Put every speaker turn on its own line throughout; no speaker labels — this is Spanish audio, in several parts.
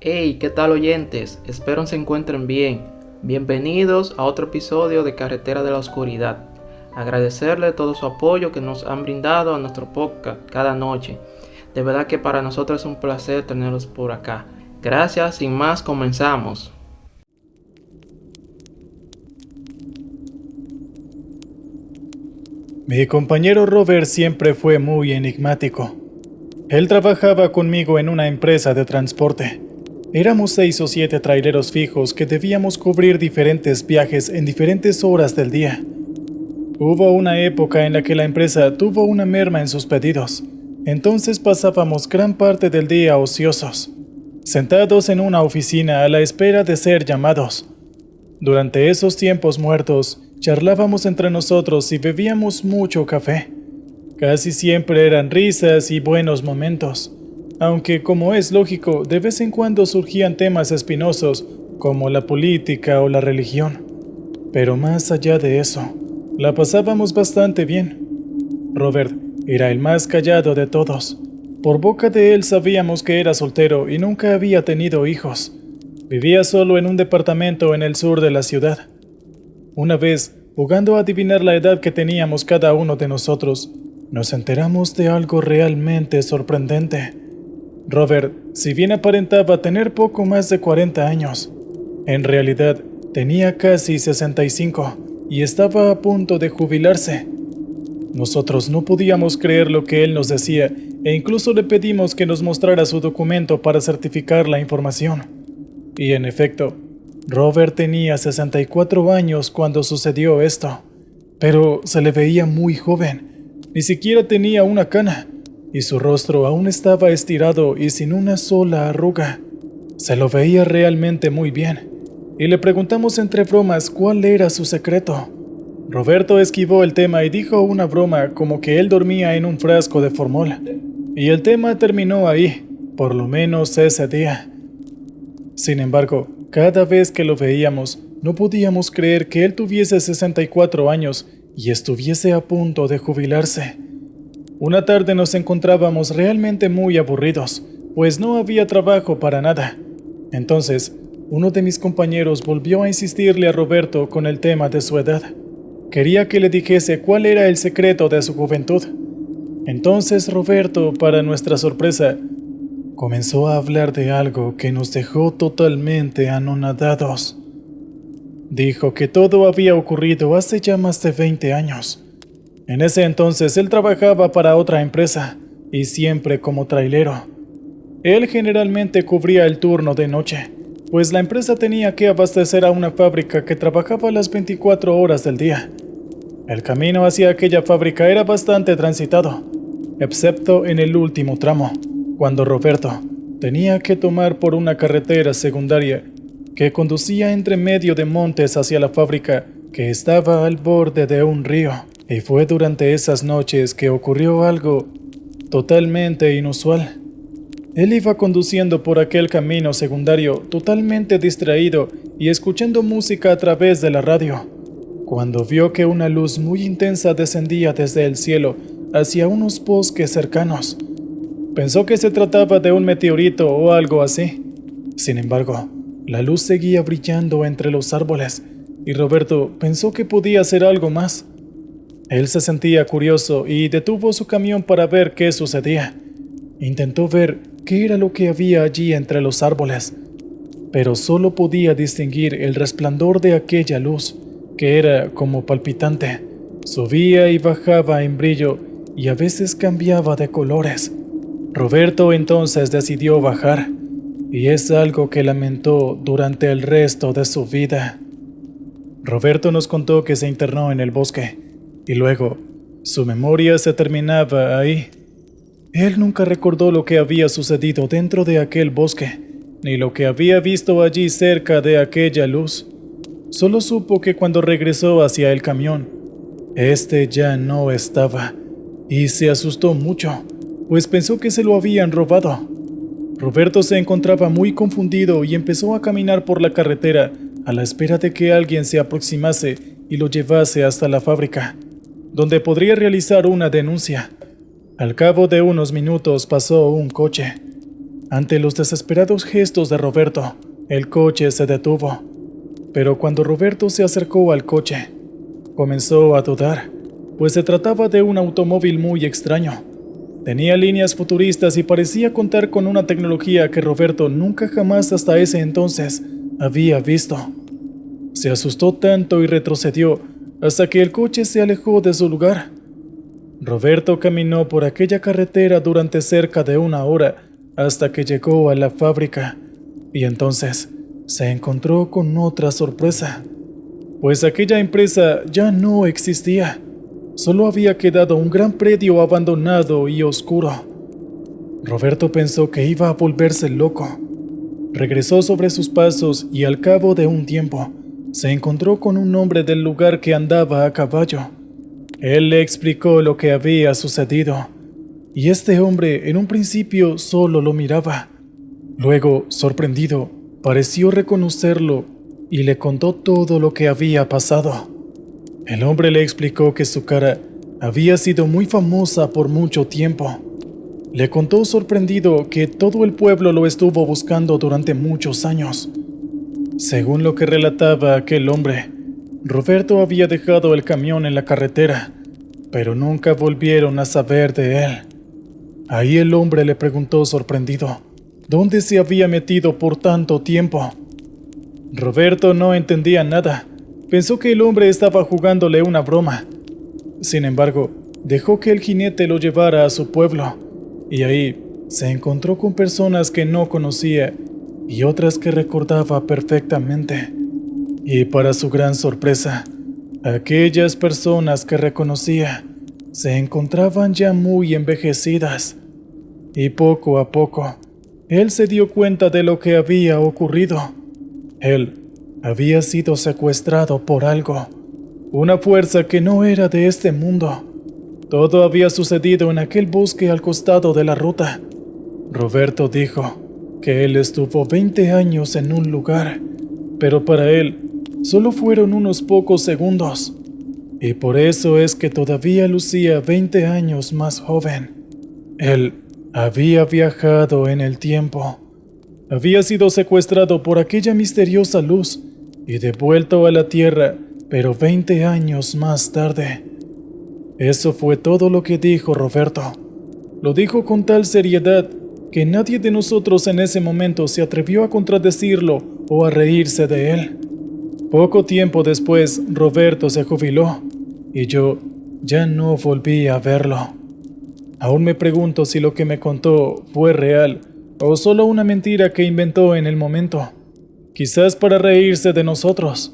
Hey, ¿qué tal oyentes? Espero se encuentren bien. Bienvenidos a otro episodio de Carretera de la Oscuridad. Agradecerle todo su apoyo que nos han brindado a nuestro podcast cada noche. De verdad que para nosotros es un placer tenerlos por acá. Gracias, sin más comenzamos.
Mi compañero Robert siempre fue muy enigmático. Él trabajaba conmigo en una empresa de transporte. Éramos 6 o 7 traileros fijos que debíamos cubrir diferentes viajes en diferentes horas del día. Hubo una época en la que la empresa tuvo una merma en sus pedidos, entonces pasábamos gran parte del día ociosos, sentados en una oficina a la espera de ser llamados. Durante esos tiempos muertos, charlábamos entre nosotros y bebíamos mucho café. Casi siempre eran risas y buenos momentos, aunque como es lógico, de vez en cuando surgían temas espinosos como la política o la religión. Pero más allá de eso, la pasábamos bastante bien. Robert era el más callado de todos. Por boca de él sabíamos que era soltero y nunca había tenido hijos. Vivía solo en un departamento en el sur de la ciudad. Una vez, jugando a adivinar la edad que teníamos cada uno de nosotros, nos enteramos de algo realmente sorprendente. Robert, si bien aparentaba tener poco más de 40 años, en realidad tenía casi 65 y estaba a punto de jubilarse. Nosotros no podíamos creer lo que él nos decía e incluso le pedimos que nos mostrara su documento para certificar la información. Y en efecto, Robert tenía 64 años cuando sucedió esto, pero se le veía muy joven. Ni siquiera tenía una cana, y su rostro aún estaba estirado y sin una sola arruga. Se lo veía realmente muy bien, y le preguntamos entre bromas cuál era su secreto. Roberto esquivó el tema y dijo una broma como que él dormía en un frasco de formol, y el tema terminó ahí, por lo menos ese día. Sin embargo, cada vez que lo veíamos, no podíamos creer que él tuviese 64 años y estuviese a punto de jubilarse. Una tarde nos encontrábamos realmente muy aburridos, pues no había trabajo para nada. Entonces, uno de mis compañeros volvió a insistirle a Roberto con el tema de su edad. Quería que le dijese cuál era el secreto de su juventud. Entonces Roberto, para nuestra sorpresa, comenzó a hablar de algo que nos dejó totalmente anonadados. Dijo que todo había ocurrido hace ya más de 20 años. En ese entonces él trabajaba para otra empresa, y siempre como trailero. Él generalmente cubría el turno de noche, pues la empresa tenía que abastecer a una fábrica que trabajaba las 24 horas del día. El camino hacia aquella fábrica era bastante transitado, excepto en el último tramo, cuando Roberto tenía que tomar por una carretera secundaria que conducía entre medio de montes hacia la fábrica que estaba al borde de un río. Y fue durante esas noches que ocurrió algo totalmente inusual. Él iba conduciendo por aquel camino secundario totalmente distraído y escuchando música a través de la radio, cuando vio que una luz muy intensa descendía desde el cielo hacia unos bosques cercanos. Pensó que se trataba de un meteorito o algo así. Sin embargo, la luz seguía brillando entre los árboles, y Roberto pensó que podía ser algo más. Él se sentía curioso y detuvo su camión para ver qué sucedía. Intentó ver qué era lo que había allí entre los árboles, pero solo podía distinguir el resplandor de aquella luz, que era como palpitante. Subía y bajaba en brillo y a veces cambiaba de colores. Roberto entonces decidió bajar, y es algo que lamentó durante el resto de su vida. Roberto nos contó que se internó en el bosque, y luego su memoria se terminaba ahí. Él nunca recordó lo que había sucedido dentro de aquel bosque, ni lo que había visto allí cerca de aquella luz. Solo supo que cuando regresó hacia el camión, este ya no estaba, y se asustó mucho, pues pensó que se lo habían robado. Roberto se encontraba muy confundido y empezó a caminar por la carretera a la espera de que alguien se aproximase y lo llevase hasta la fábrica, donde podría realizar una denuncia. Al cabo de unos minutos pasó un coche. Ante los desesperados gestos de Roberto, el coche se detuvo. Pero cuando Roberto se acercó al coche, comenzó a dudar, pues se trataba de un automóvil muy extraño. Tenía líneas futuristas y parecía contar con una tecnología que Roberto nunca jamás hasta ese entonces había visto. Se asustó tanto y retrocedió hasta que el coche se alejó de su lugar. Roberto caminó por aquella carretera durante cerca de 1 hora hasta que llegó a la fábrica, y entonces se encontró con otra sorpresa, pues aquella empresa ya no existía. Solo había quedado un gran predio abandonado y oscuro. Roberto pensó que iba a volverse loco. Regresó sobre sus pasos y al cabo de un tiempo se encontró con un hombre del lugar que andaba a caballo. Él le explicó lo que había sucedido, y este hombre en un principio solo lo miraba. Luego, sorprendido, pareció reconocerlo y le contó todo lo que había pasado. El hombre le explicó que su cara había sido muy famosa por mucho tiempo. Le contó sorprendido que todo el pueblo lo estuvo buscando durante muchos años. Según lo que relataba aquel hombre, Roberto había dejado el camión en la carretera, pero nunca volvieron a saber de él. Ahí el hombre le preguntó sorprendido, ¿dónde se había metido por tanto tiempo? Roberto no entendía nada. Pensó que el hombre estaba jugándole una broma. Sin embargo, dejó que el jinete lo llevara a su pueblo, y ahí se encontró con personas que no conocía y otras que recordaba perfectamente. Y para su gran sorpresa, aquellas personas que reconocía se encontraban ya muy envejecidas. Y poco a poco, él se dio cuenta de lo que había ocurrido. Él había sido secuestrado por algo, una fuerza que no era de este mundo. Todo había sucedido en aquel bosque al costado de la ruta. Roberto dijo que él estuvo 20 años en un lugar, pero para él solo fueron unos pocos segundos, y por eso es que todavía lucía 20 años más joven. Él había viajado en el tiempo. Había sido secuestrado por aquella misteriosa luz y devuelto a la Tierra, pero 20 años más tarde. Eso fue todo lo que dijo Roberto. Lo dijo con tal seriedad que nadie de nosotros en ese momento se atrevió a contradecirlo o a reírse de él. Poco tiempo después, Roberto se jubiló y yo ya no volví a verlo. Aún me pregunto si lo que me contó fue real o solo una mentira que inventó en el momento, quizás para reírse de nosotros.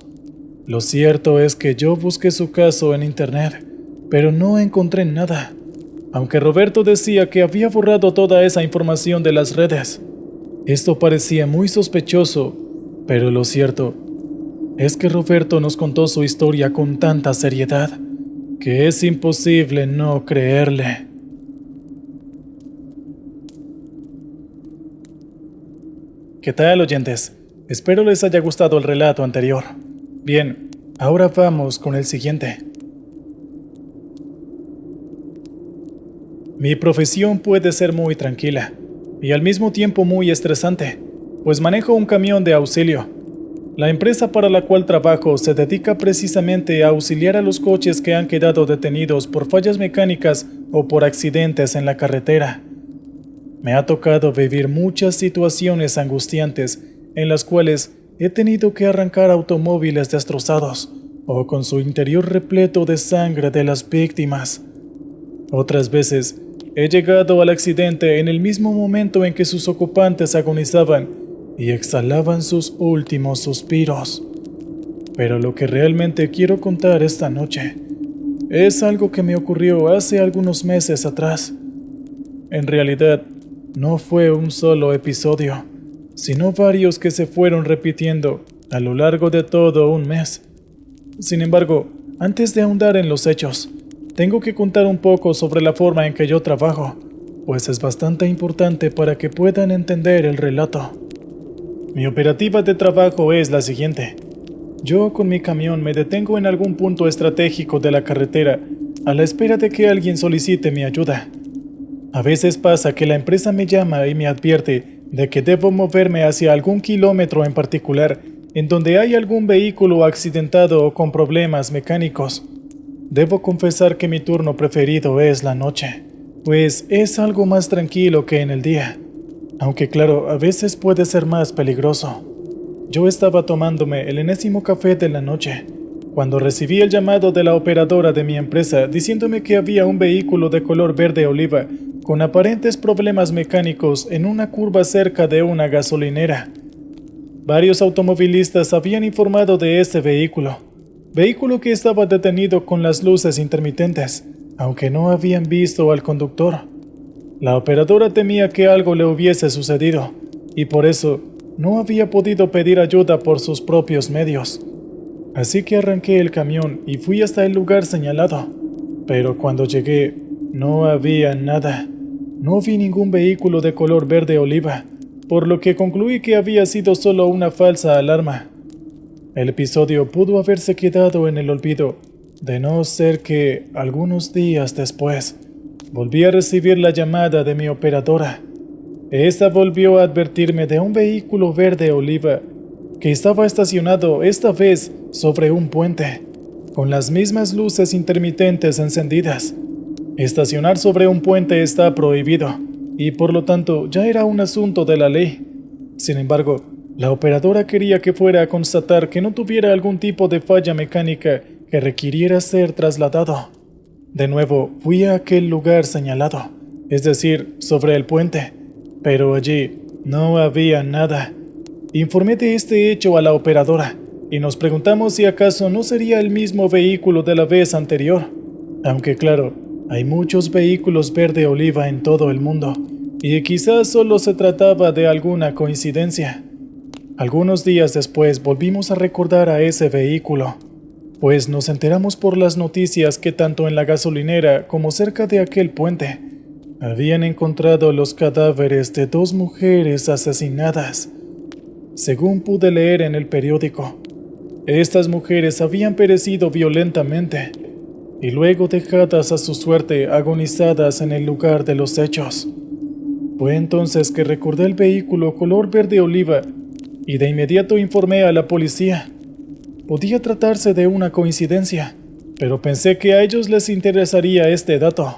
Lo cierto es que yo busqué su caso en internet, pero no encontré nada, aunque Roberto decía que había borrado toda esa información de las redes. Esto parecía muy sospechoso, pero lo cierto es que Roberto nos contó su historia con tanta seriedad que es imposible no creerle. ¿Qué tal, oyentes? Espero les haya gustado el relato anterior. Bien, ahora vamos con el siguiente. Mi profesión puede ser muy tranquila y al mismo tiempo muy estresante, pues manejo un camión de auxilio. La empresa para la cual trabajo se dedica precisamente a auxiliar a los coches que han quedado detenidos por fallas mecánicas o por accidentes en la carretera. Me ha tocado vivir muchas situaciones angustiantes en las cuales he tenido que arrancar automóviles destrozados o con su interior repleto de sangre de las víctimas. Otras veces he llegado al accidente en el mismo momento en que sus ocupantes agonizaban y exhalaban sus últimos suspiros. Pero lo que realmente quiero contar esta noche es algo que me ocurrió hace algunos meses atrás. En realidad, no fue un solo episodio, sino varios que se fueron repitiendo a lo largo de todo un mes. Sin embargo, antes de ahondar en los hechos, tengo que contar un poco sobre la forma en que yo trabajo, pues es bastante importante para que puedan entender el relato. Mi operativa de trabajo es la siguiente. Yo con mi camión me detengo en algún punto estratégico de la carretera a la espera de que alguien solicite mi ayuda. A veces pasa que la empresa me llama y me advierte de que debo moverme hacia algún kilómetro en particular, en donde hay algún vehículo accidentado o con problemas mecánicos. Debo confesar que mi turno preferido es la noche, pues es algo más tranquilo que en el día, aunque claro, a veces puede ser más peligroso. Yo estaba tomándome el enésimo café de la noche, cuando recibí el llamado de la operadora de mi empresa diciéndome que había un vehículo de color verde oliva con aparentes problemas mecánicos en una curva cerca de una gasolinera. Varios automovilistas habían informado de este vehículo que estaba detenido con las luces intermitentes, aunque no habían visto al conductor. La operadora temía que algo le hubiese sucedido, y por eso no había podido pedir ayuda por sus propios medios. Así que arranqué el camión y fui hasta el lugar señalado, pero cuando llegué no había nada. No vi ningún vehículo de color verde oliva, por lo que concluí que había sido solo una falsa alarma. El episodio pudo haberse quedado en el olvido, de no ser que, algunos días después, volví a recibir la llamada de mi operadora. Esta volvió a advertirme de un vehículo verde oliva que estaba estacionado esta vez sobre un puente, con las mismas luces intermitentes encendidas. Estacionar sobre un puente está prohibido, y por lo tanto ya era un asunto de la ley. Sin embargo, la operadora quería que fuera a constatar que no tuviera algún tipo de falla mecánica que requiriera ser trasladado. De nuevo, fui a aquel lugar señalado, es decir, sobre el puente, pero allí no había nada. Informé de este hecho a la operadora, y nos preguntamos si acaso no sería el mismo vehículo de la vez anterior. Aunque claro, hay muchos vehículos verde oliva en todo el mundo, y quizás solo se trataba de alguna coincidencia. Algunos días después volvimos a recordar a ese vehículo, pues nos enteramos por las noticias que tanto en la gasolinera como cerca de aquel puente habían encontrado los cadáveres de 2 mujeres asesinadas. Según pude leer en el periódico, estas mujeres habían perecido violentamente y luego dejadas a su suerte agonizadas en el lugar de los hechos. Fue entonces que recordé el vehículo color verde oliva y de inmediato informé a la policía. Podía tratarse de una coincidencia, pero pensé que a ellos les interesaría este dato.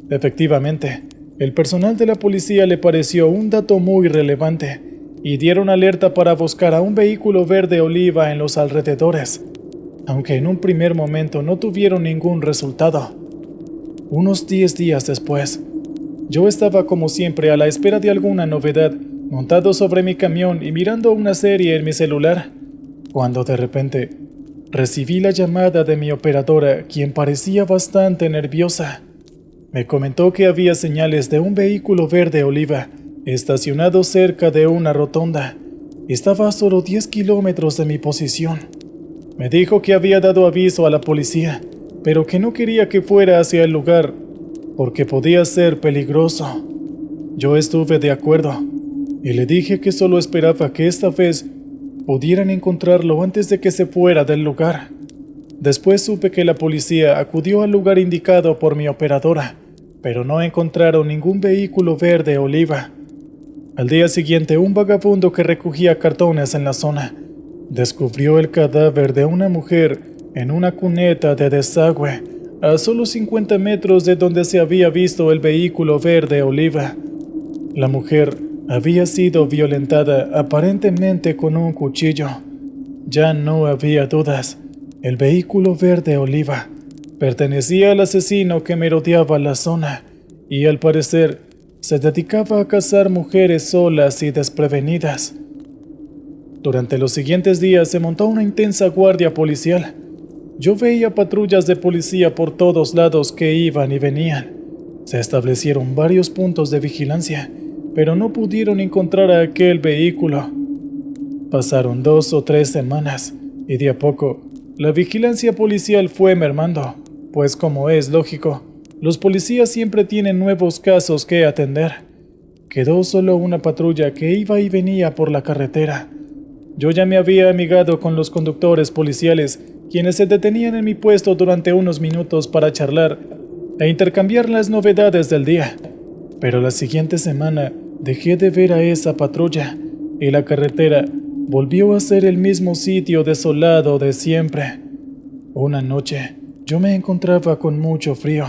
Efectivamente, el personal de la policía le pareció un dato muy relevante y dieron alerta para buscar a un vehículo verde oliva en los alrededores, aunque en un primer momento no tuvieron ningún resultado. Unos 10 días después, yo estaba como siempre a la espera de alguna novedad, montado sobre mi camión y mirando una serie en mi celular, cuando de repente recibí la llamada de mi operadora, quien parecía bastante nerviosa. Me comentó que había señales de un vehículo verde oliva estacionado cerca de una rotonda. Estaba a solo 10 kilómetros de mi posición. Me dijo que había dado aviso a la policía, pero que no quería que fuera hacia el lugar, porque podía ser peligroso. Yo estuve de acuerdo, y le dije que solo esperaba que esta vez pudieran encontrarlo antes de que se fuera del lugar. Después supe que la policía acudió al lugar indicado por mi operadora, pero no encontraron ningún vehículo verde oliva. Al día siguiente, un vagabundo que recogía cartones en la zona descubrió el cadáver de una mujer en una cuneta de desagüe a solo 50 metros de donde se había visto el vehículo verde oliva. La mujer había sido violentada aparentemente con un cuchillo. Ya no había dudas. El vehículo verde oliva pertenecía al asesino que merodeaba la zona y al parecer se dedicaba a cazar mujeres solas y desprevenidas. Durante los siguientes días se montó una intensa guardia policial. Yo veía patrullas de policía por todos lados que iban y venían. Se establecieron varios puntos de vigilancia, pero no pudieron encontrar a aquel vehículo. Pasaron 2 o 3 semanas y de a poco la vigilancia policial fue mermando, pues como es lógico, los policías siempre tienen nuevos casos que atender. Quedó solo una patrulla que iba y venía por la carretera. Yo ya me había amigado con los conductores policiales, quienes se detenían en mi puesto durante unos minutos para charlar e intercambiar las novedades del día. Pero la siguiente semana dejé de ver a esa patrulla y la carretera volvió a ser el mismo sitio desolado de siempre. Una noche, yo me encontraba con mucho frío.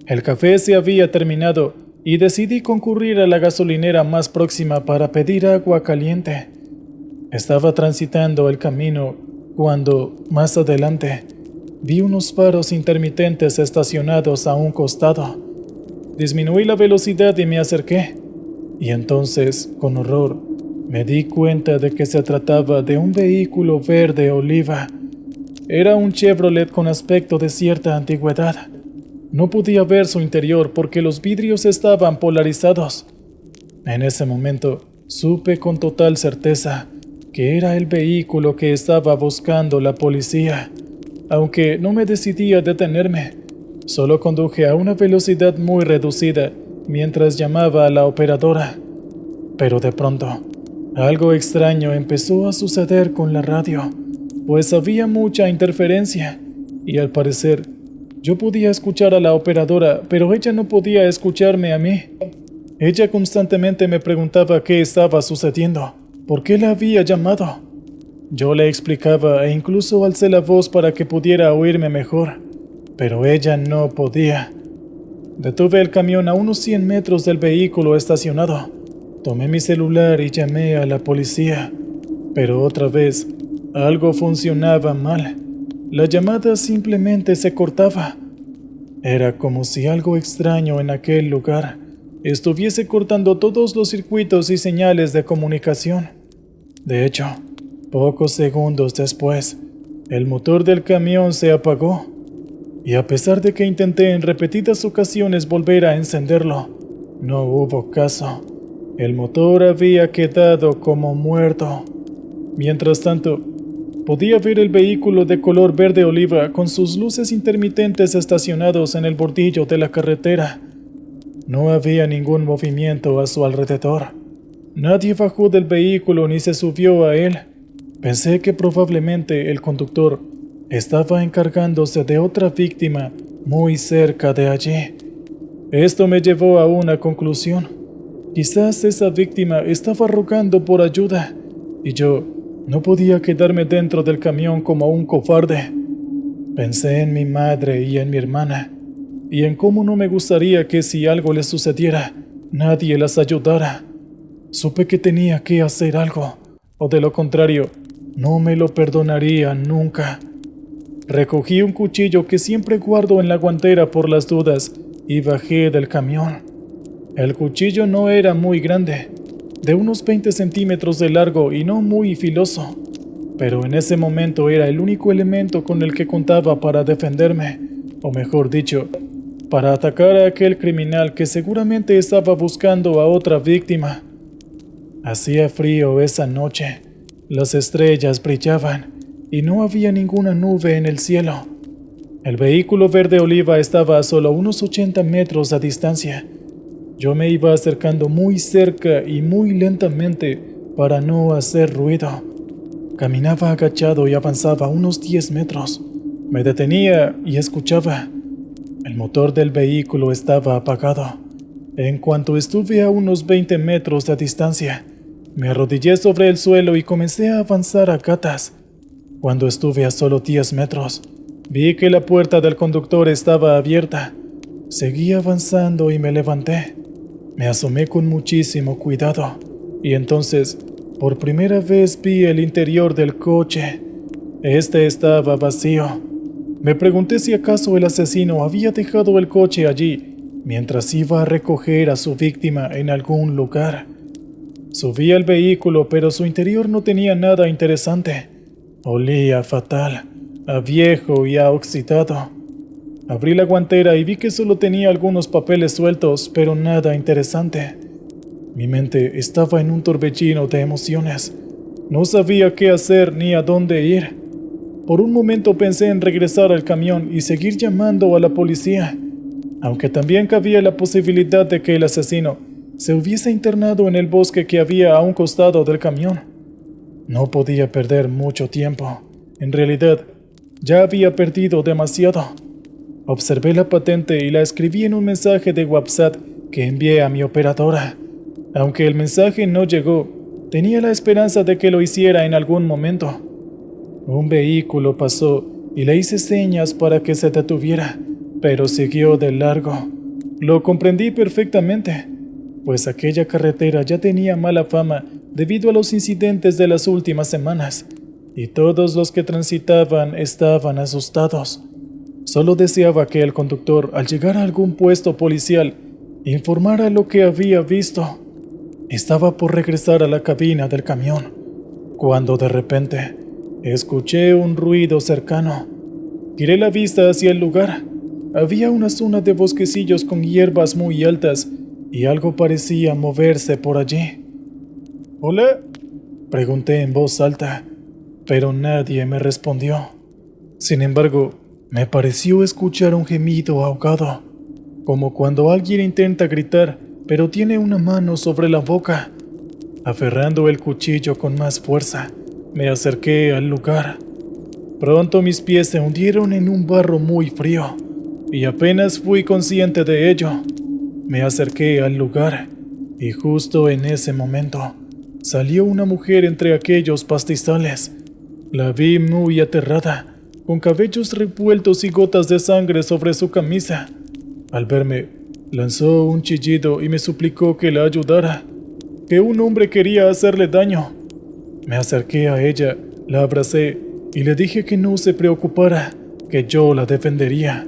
El café se había terminado y decidí concurrir a la gasolinera más próxima para pedir agua caliente. Estaba transitando el camino cuando, más adelante, vi unos faros intermitentes estacionados a un costado. Disminuí la velocidad y me acerqué. Y entonces, con horror, me di cuenta de que se trataba de un vehículo verde oliva. Era un Chevrolet con aspecto de cierta antigüedad. No podía ver su interior porque los vidrios estaban polarizados. En ese momento, supe con total certeza que era el vehículo que estaba buscando la policía. Aunque no me decidí a detenerme, solo conduje a una velocidad muy reducida mientras llamaba a la operadora. Pero de pronto, algo extraño empezó a suceder con la radio, pues había mucha interferencia y al parecer yo podía escuchar a la operadora, pero ella no podía escucharme a mí. Ella constantemente me preguntaba qué estaba sucediendo, por qué la había llamado. Yo le explicaba e incluso alcé la voz para que pudiera oírme mejor, pero ella no podía. Detuve el camión a unos 100 metros del vehículo estacionado. Tomé mi celular y llamé a la policía, pero otra vez algo funcionaba mal. La llamada simplemente se cortaba. Era como si algo extraño en aquel lugar estuviese cortando todos los circuitos y señales de comunicación. De hecho, pocos segundos después, el motor del camión se apagó, y a pesar de que intenté en repetidas ocasiones volver a encenderlo, no hubo caso. El motor había quedado como muerto. Mientras tanto, podía ver el vehículo de color verde oliva con sus luces intermitentes estacionados en el bordillo de la carretera. No había ningún movimiento a su alrededor. Nadie bajó del vehículo ni se subió a él. Pensé que probablemente el conductor estaba encargándose de otra víctima muy cerca de allí. Esto me llevó a una conclusión. Quizás esa víctima estaba rogando por ayuda y yo no podía quedarme dentro del camión como un cobarde. Pensé en mi madre y en mi hermana, y en cómo no me gustaría que si algo les sucediera, nadie las ayudara. Supe que tenía que hacer algo, o de lo contrario, no me lo perdonaría nunca. Recogí un cuchillo que siempre guardo en la guantera por las dudas y bajé del camión. El cuchillo no era muy grande, de unos 20 centímetros de largo y no muy filoso, pero en ese momento era el único elemento con el que contaba para defenderme, o mejor dicho, para atacar a aquel criminal que seguramente estaba buscando a otra víctima. Hacía frío esa noche, las estrellas brillaban y no había ninguna nube en el cielo. El vehículo verde oliva estaba a solo unos 80 metros a distancia. Yo me iba acercando muy cerca y muy lentamente para no hacer ruido. Caminaba agachado y avanzaba unos 10 metros. Me detenía y escuchaba. El motor del vehículo estaba apagado. En cuanto estuve a unos 20 metros de distancia, me arrodillé sobre el suelo y comencé a avanzar a gatas. Cuando estuve a solo 10 metros, vi que la puerta del conductor estaba abierta. Seguí avanzando y me levanté. Me asomé con muchísimo cuidado, y entonces, por primera vez vi el interior del coche. Este estaba vacío. Me pregunté si acaso el asesino había dejado el coche allí, mientras iba a recoger a su víctima en algún lugar. Subí al vehículo, pero su interior no tenía nada interesante. Olía fatal, a viejo y a oxidado. Abrí la guantera y vi que solo tenía algunos papeles sueltos, pero nada interesante. Mi mente estaba en un torbellino de emociones. No sabía qué hacer ni a dónde ir. Por un momento pensé en regresar al camión y seguir llamando a la policía, aunque también cabía la posibilidad de que el asesino se hubiese internado en el bosque que había a un costado del camión. No podía perder mucho tiempo. En realidad, ya había perdido demasiado. Observé la patente y la escribí en un mensaje de WhatsApp que envié a mi operadora. Aunque el mensaje no llegó, tenía la esperanza de que lo hiciera en algún momento. Un vehículo pasó y le hice señas para que se detuviera, pero siguió de largo. Lo comprendí perfectamente, pues aquella carretera ya tenía mala fama debido a los incidentes de las últimas semanas, y todos los que transitaban estaban asustados. Solo deseaba que el conductor, al llegar a algún puesto policial, informara lo que había visto. Estaba por regresar a la cabina del camión, cuando de repente escuché un ruido cercano. Giré la vista hacia el lugar. Había una zona de bosquecillos con hierbas muy altas y algo parecía moverse por allí. «¿Hola?», pregunté en voz alta, pero nadie me respondió. Sin embargo, me pareció escuchar un gemido ahogado, como cuando alguien intenta gritar, pero tiene una mano sobre la boca. Aferrando el cuchillo con más fuerza, me acerqué al lugar. Pronto mis pies se hundieron en un barro muy frío, y apenas fui consciente de ello. Me acerqué al lugar, y justo en ese momento, salió una mujer entre aquellos pastizales. La vi muy aterrada, con cabellos revueltos y gotas de sangre sobre su camisa. Al verme, lanzó un chillido y me suplicó que la ayudara, que un hombre quería hacerle daño. Me acerqué a ella, la abracé y le dije que no se preocupara, que yo la defendería.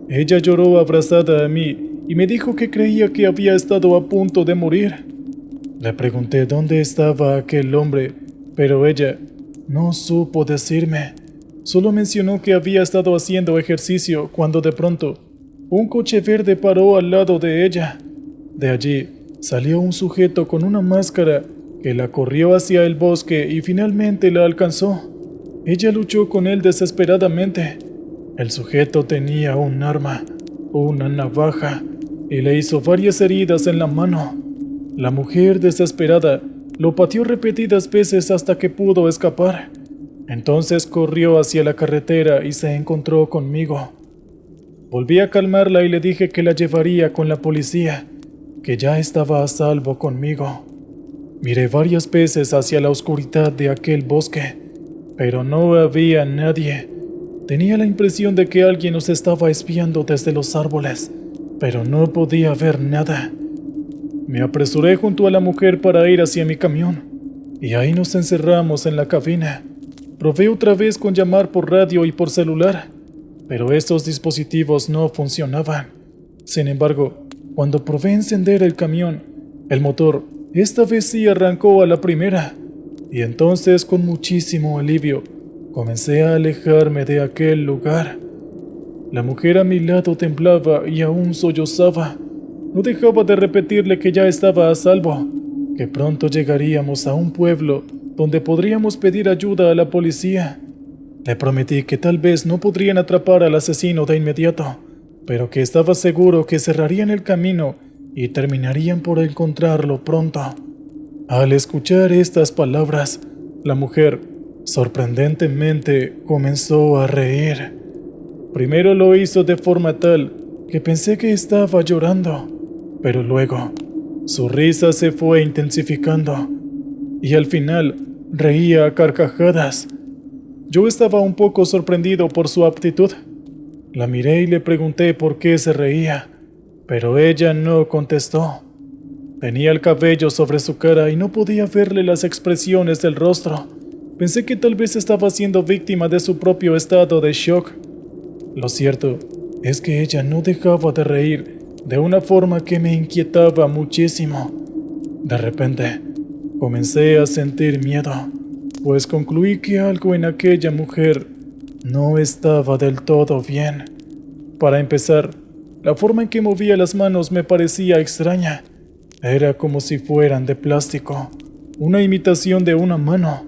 Ella lloró abrazada a mí y me dijo que creía que había estado a punto de morir. Le pregunté dónde estaba aquel hombre, pero ella no supo decirme. Solo mencionó que había estado haciendo ejercicio cuando de pronto un coche verde paró al lado de ella. De allí salió un sujeto con una máscara que la corrió hacia el bosque y finalmente la alcanzó. Ella luchó con él desesperadamente. El sujeto tenía un arma, una navaja, y le hizo varias heridas en la mano. La mujer, desesperada, lo pateó repetidas veces hasta que pudo escapar. Entonces corrió hacia la carretera y se encontró conmigo. Volví a calmarla y le dije que la llevaría con la policía, que ya estaba a salvo conmigo. Miré varias veces hacia la oscuridad de aquel bosque, pero no había nadie. Tenía la impresión de que alguien nos estaba espiando desde los árboles, pero no podía ver nada. Me apresuré junto a la mujer para ir hacia mi camión, y ahí nos encerramos en la cabina. Probé otra vez con llamar por radio y por celular, pero estos dispositivos no funcionaban. Sin embargo, cuando probé encender el camión, el motor esta vez sí arrancó a la primera, y entonces con muchísimo alivio comencé a alejarme de aquel lugar. La mujer a mi lado temblaba y aún sollozaba. No dejaba de repetirle que ya estaba a salvo, que pronto llegaríamos a un pueblo donde podríamos pedir ayuda a la policía. Le prometí que tal vez no podrían atrapar al asesino de inmediato, pero que estaba seguro que cerrarían el camino y terminarían por encontrarlo pronto. Al escuchar estas palabras, la mujer, sorprendentemente, comenzó a reír. Primero lo hizo de forma tal que pensé que estaba llorando, pero luego su risa se fue intensificando y al final reía a carcajadas. Yo estaba un poco sorprendido por su actitud. La miré y le pregunté por qué se reía, pero ella no contestó. Tenía el cabello sobre su cara y no podía verle las expresiones del rostro. Pensé que tal vez estaba siendo víctima de su propio estado de shock. Lo cierto es que ella no dejaba de reír de una forma que me inquietaba muchísimo. De repente, comencé a sentir miedo, pues concluí que algo en aquella mujer no estaba del todo bien. Para empezar, la forma en que movía las manos me parecía extraña. Era como si fueran de plástico, una imitación de una mano.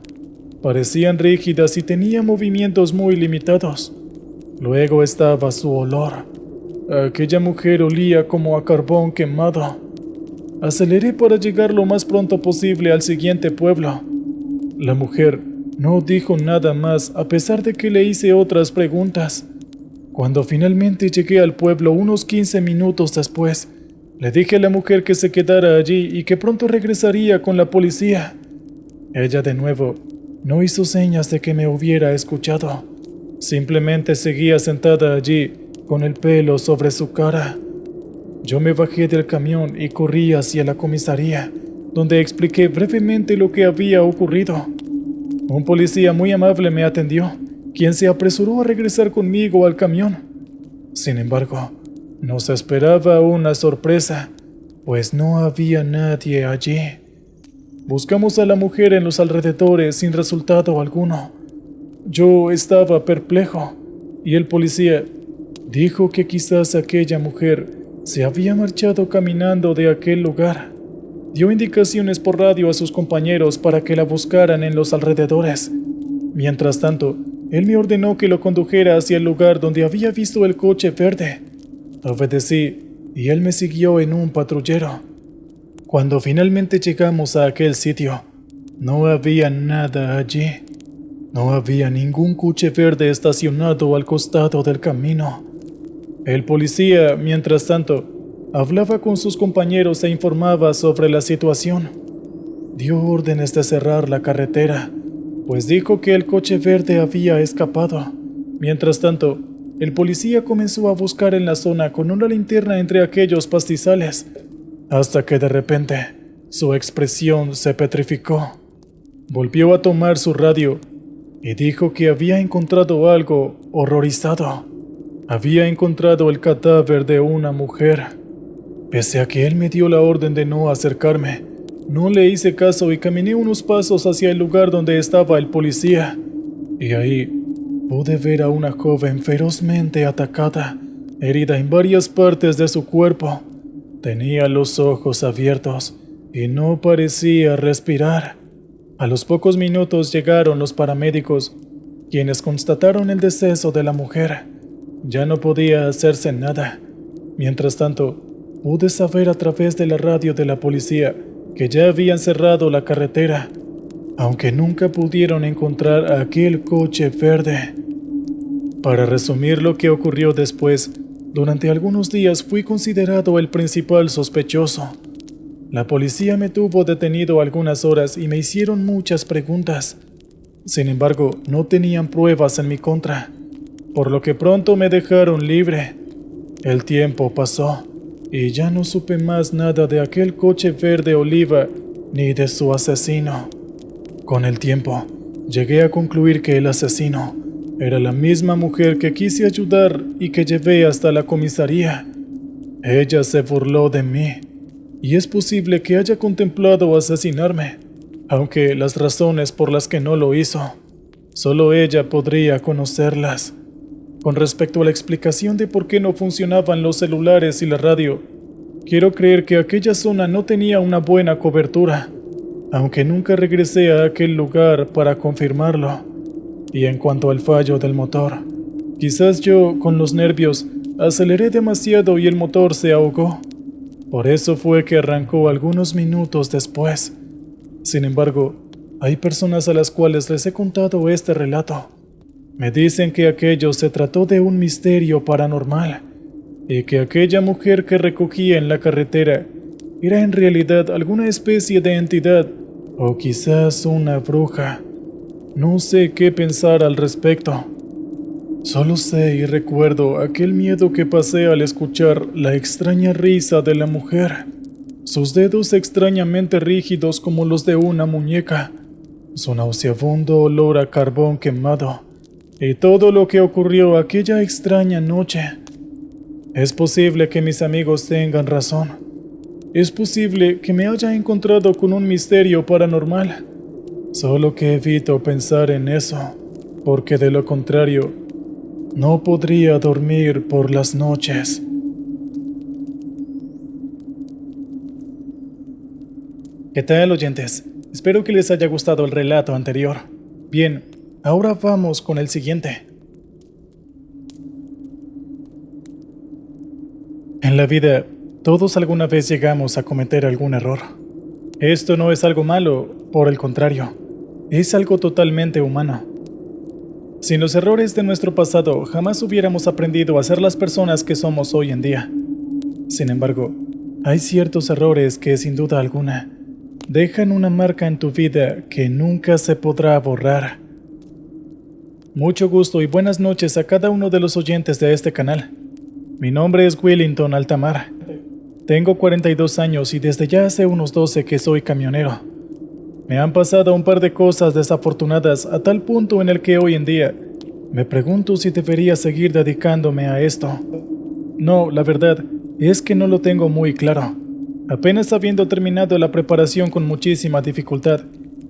Parecían rígidas y tenían movimientos muy limitados. Luego estaba su olor. Aquella mujer olía como a carbón quemado. Aceleré para llegar lo más pronto posible al siguiente pueblo. La mujer no dijo nada más a pesar de que le hice otras preguntas. Cuando finalmente llegué al pueblo unos 15 minutos después, Le dije a la mujer que se quedara allí y que pronto regresaría con la policía. Ella de nuevo no hizo señas de que me hubiera escuchado. Simplemente seguía sentada allí con el pelo sobre su cara. Yo me bajé del camión y corrí hacia la comisaría, donde expliqué brevemente lo que había ocurrido. Un policía muy amable me atendió, quien se apresuró a regresar conmigo al camión. Sin embargo, nos esperaba una sorpresa, pues no había nadie allí. Buscamos a la mujer en los alrededores sin resultado alguno. Yo estaba perplejo, y el policía dijo que quizás aquella mujer se había marchado caminando de aquel lugar. Dio indicaciones por radio a sus compañeros para que la buscaran en los alrededores. Mientras tanto, él me ordenó que lo condujera hacia el lugar donde había visto el coche verde. Obedecí y él me siguió en un patrullero. Cuando finalmente llegamos a aquel sitio, no había nada allí. No había ningún coche verde estacionado al costado del camino. El policía, mientras tanto, hablaba con sus compañeros e informaba sobre la situación. Dio órdenes de cerrar la carretera, pues dijo que el coche verde había escapado. Mientras tanto, el policía comenzó a buscar en la zona con una linterna entre aquellos pastizales, hasta que de repente su expresión se petrificó. Volvió a tomar su radio y dijo que había encontrado algo horrorizado. Había encontrado el cadáver de una mujer. Pese a que él me dio la orden de no acercarme, no le hice caso y caminé unos pasos hacia el lugar donde estaba el policía. Y ahí pude ver a una joven ferozmente atacada, herida en varias partes de su cuerpo. Tenía los ojos abiertos y no parecía respirar. A los pocos minutos llegaron los paramédicos, quienes constataron el deceso de la mujer. Ya no podía hacerse nada. Mientras tanto, pude saber a través de la radio de la policía que ya habían cerrado la carretera, aunque nunca pudieron encontrar aquel coche verde. Para resumir lo que ocurrió después, durante algunos días fui considerado el principal sospechoso. La policía me tuvo detenido algunas horas y me hicieron muchas preguntas. Sin embargo, no tenían pruebas en mi contra, por lo que pronto me dejaron libre. El tiempo pasó y ya no supe más nada de aquel coche verde oliva ni de su asesino. Con el tiempo, llegué a concluir que el asesino era la misma mujer que quise ayudar y que llevé hasta la comisaría. Ella se burló de mí, y es posible que haya contemplado asesinarme, aunque las razones por las que no lo hizo, solo ella podría conocerlas. Con respecto a la explicación de por qué no funcionaban los celulares y la radio, quiero creer que aquella zona no tenía una buena cobertura, aunque nunca regresé a aquel lugar para confirmarlo. Y en cuanto al fallo del motor, quizás yo, con los nervios, aceleré demasiado y el motor se ahogó. Por eso fue que arrancó algunos minutos después. Sin embargo, hay personas a las cuales les he contado este relato. Me dicen que aquello se trató de un misterio paranormal y que aquella mujer que recogía en la carretera era en realidad alguna especie de entidad o quizás una bruja. No sé qué pensar al respecto. Solo sé y recuerdo aquel miedo que pasé al escuchar la extraña risa de la mujer, sus dedos extrañamente rígidos como los de una muñeca, su nauseabundo olor a carbón quemado y todo lo que ocurrió aquella extraña noche. Es posible que mis amigos tengan razón. Es posible que me haya encontrado con un misterio paranormal. Solo que evito pensar en eso, porque de lo contrario, no podría dormir por las noches. ¿Qué tal, oyentes? Espero que les haya gustado el relato anterior. Bien, ahora vamos con el siguiente. En la vida, todos alguna vez llegamos a cometer algún error. Esto no es algo malo, por el contrario, es algo totalmente humano. Sin los errores de nuestro pasado, jamás hubiéramos aprendido a ser las personas que somos hoy en día. Sin embargo, Hay ciertos errores que, sin duda alguna, dejan una marca en tu vida que nunca se podrá borrar. Mucho gusto y buenas noches a cada uno de los oyentes de este canal. Mi nombre es Willington Altamar. Tengo 42 años y desde ya hace unos 12 que soy camionero. Me han pasado un par de cosas desafortunadas a tal punto en el que hoy en día me pregunto si debería seguir dedicándome a esto. No, la verdad es que no lo tengo muy claro. Apenas habiendo terminado la preparación con muchísima dificultad,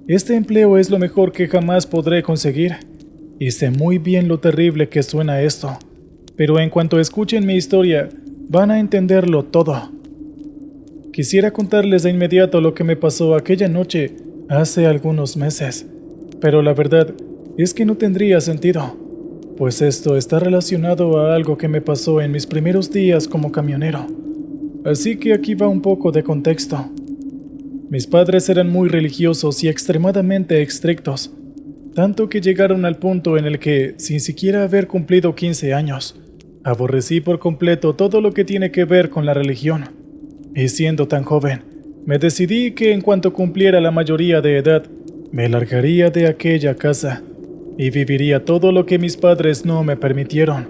este empleo es lo mejor que jamás podré conseguir. Y sé muy bien lo terrible que suena esto, pero en cuanto escuchen mi historia, van a entenderlo todo. Quisiera contarles de inmediato lo que me pasó aquella noche hace algunos meses, pero la verdad es que no tendría sentido, pues esto está relacionado a algo que me pasó en mis primeros días como camionero. Así que aquí va un poco de contexto. Mis padres eran muy religiosos y extremadamente estrictos, tanto que llegaron al punto en el que, sin siquiera haber cumplido 15 años, aborrecí por completo todo lo que tiene que ver con la religión. Y siendo tan joven, me decidí que en cuanto cumpliera la mayoría de edad, me largaría de aquella casa y viviría todo lo que mis padres no me permitieron.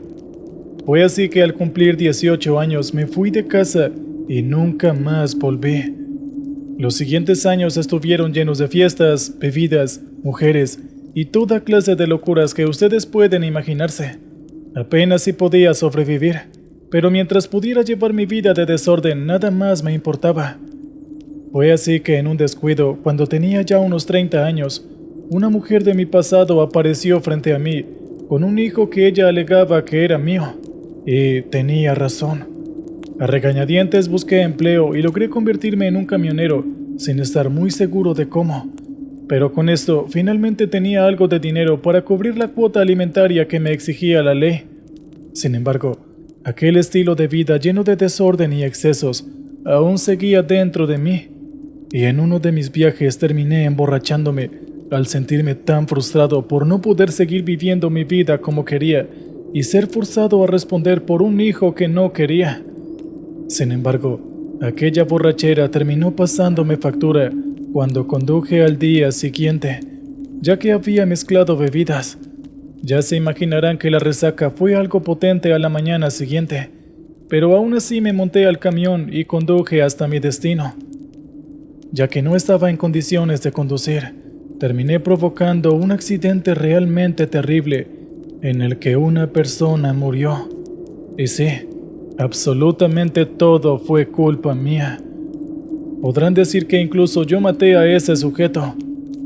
Fue así que al cumplir 18 años me fui de casa y nunca más volví. Los siguientes años estuvieron llenos de fiestas, bebidas, mujeres y toda clase de locuras que ustedes pueden imaginarse. Apenas si podía sobrevivir, pero mientras pudiera llevar mi vida de desorden, nada más me importaba. Fue así que en un descuido, cuando tenía ya unos 30 años, una mujer de mi pasado apareció frente a mí, con un hijo que ella alegaba que era mío, y tenía razón. A regañadientes busqué empleo y logré convertirme en un camionero, sin estar muy seguro de cómo. Pero con esto, finalmente tenía algo de dinero para cubrir la cuota alimentaria que me exigía la ley. Sin embargo, aquel estilo de vida lleno de desorden y excesos aún seguía dentro de mí, y en uno de mis viajes terminé emborrachándome al sentirme tan frustrado por no poder seguir viviendo mi vida como quería y ser forzado a responder por un hijo que no quería. Sin embargo, aquella borrachera terminó pasándome factura cuando conduje al día siguiente, ya que había mezclado bebidas. Ya se imaginarán que la resaca fue algo potente a la mañana siguiente, pero aún así me monté al camión y conduje hasta mi destino. Ya que no estaba en condiciones de conducir, terminé provocando un accidente realmente terrible en el que una persona murió. Y sí, absolutamente todo fue culpa mía. Podrán decir que incluso yo maté a ese sujeto,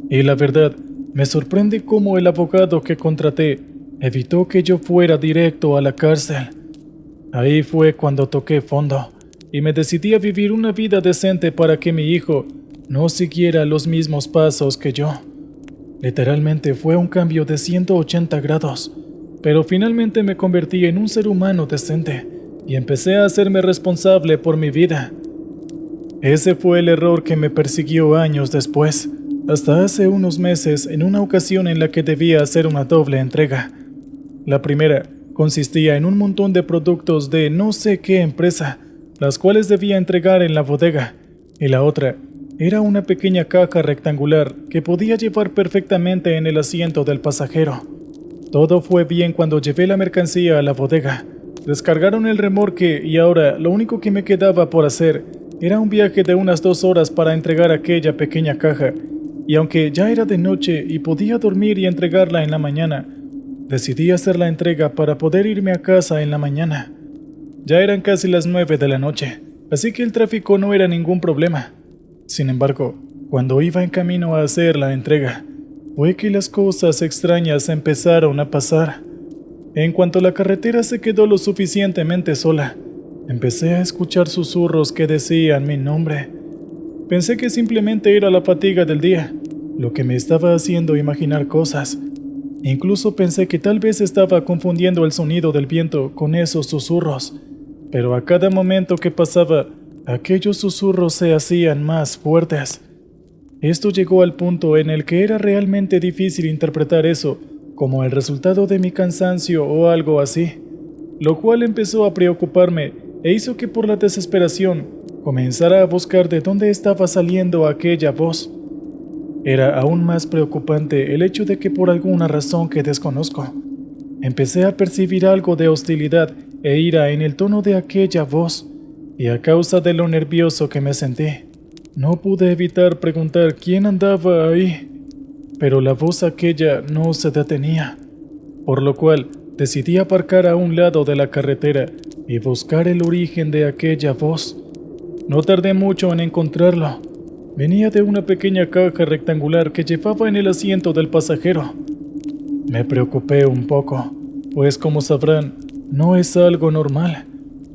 y la verdad, me sorprende cómo el abogado que contraté evitó que yo fuera directo a la cárcel. Ahí fue cuando toqué fondo, y me decidí a vivir una vida decente para que mi hijo no siguiera los mismos pasos que yo. Literalmente fue un cambio de 180 grados, pero finalmente me convertí en un ser humano decente, y empecé a hacerme responsable por mi vida. Ese fue el error que me persiguió años después, hasta hace unos meses en una ocasión en la que debía hacer una doble entrega. La primera consistía en un montón de productos de no sé qué empresa, las cuales debía entregar en la bodega, y la otra era una pequeña caja rectangular que podía llevar perfectamente en el asiento del pasajero. Todo fue bien cuando llevé la mercancía a la bodega. Descargaron el remolque y ahora lo único que me quedaba por hacer era un viaje de unas 2 horas para entregar aquella pequeña caja, y aunque ya era de noche y podía dormir y entregarla en la mañana, decidí hacer la entrega para poder irme a casa en la mañana. Ya eran casi las 9 de la noche, así que el tráfico no era ningún problema. Sin embargo, cuando iba en camino a hacer la entrega, fue que las cosas extrañas empezaron a pasar. En cuanto la carretera se quedó lo suficientemente sola, empecé a escuchar susurros que decían mi nombre. Pensé que simplemente era la fatiga del día, lo que me estaba haciendo imaginar cosas. Incluso pensé que tal vez estaba confundiendo el sonido del viento con esos susurros, pero a cada momento que pasaba, aquellos susurros se hacían más fuertes. Esto llegó al punto en el que era realmente difícil interpretar eso como el resultado de mi cansancio o algo así, lo cual empezó a preocuparme e hizo que por la desesperación comenzara a buscar de dónde estaba saliendo aquella voz. Era aún más preocupante el hecho de que por alguna razón que desconozco, empecé a percibir algo de hostilidad e ira en el tono de aquella voz, y a causa de lo nervioso que me sentí, no pude evitar preguntar quién andaba ahí, pero la voz aquella no se detenía, por lo cual decidí aparcar a un lado de la carretera y buscar el origen de aquella voz. No tardé mucho en encontrarlo. Venía de una pequeña caja rectangular que llevaba en el asiento del pasajero. Me preocupé un poco, pues como sabrán, no es algo normal,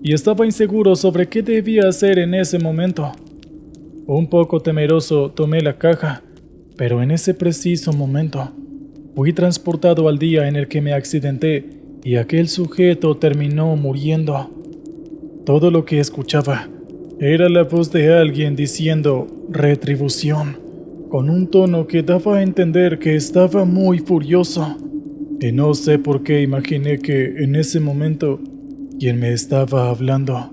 y estaba inseguro sobre qué debía hacer en ese momento. Un poco temeroso tomé la caja, pero en ese preciso momento fui transportado al día en el que me accidenté y aquel sujeto terminó muriendo. Todo lo que escuchaba era la voz de alguien diciendo retribución, con un tono que daba a entender que estaba muy furioso. Y no sé por qué imaginé que en ese momento quien me estaba hablando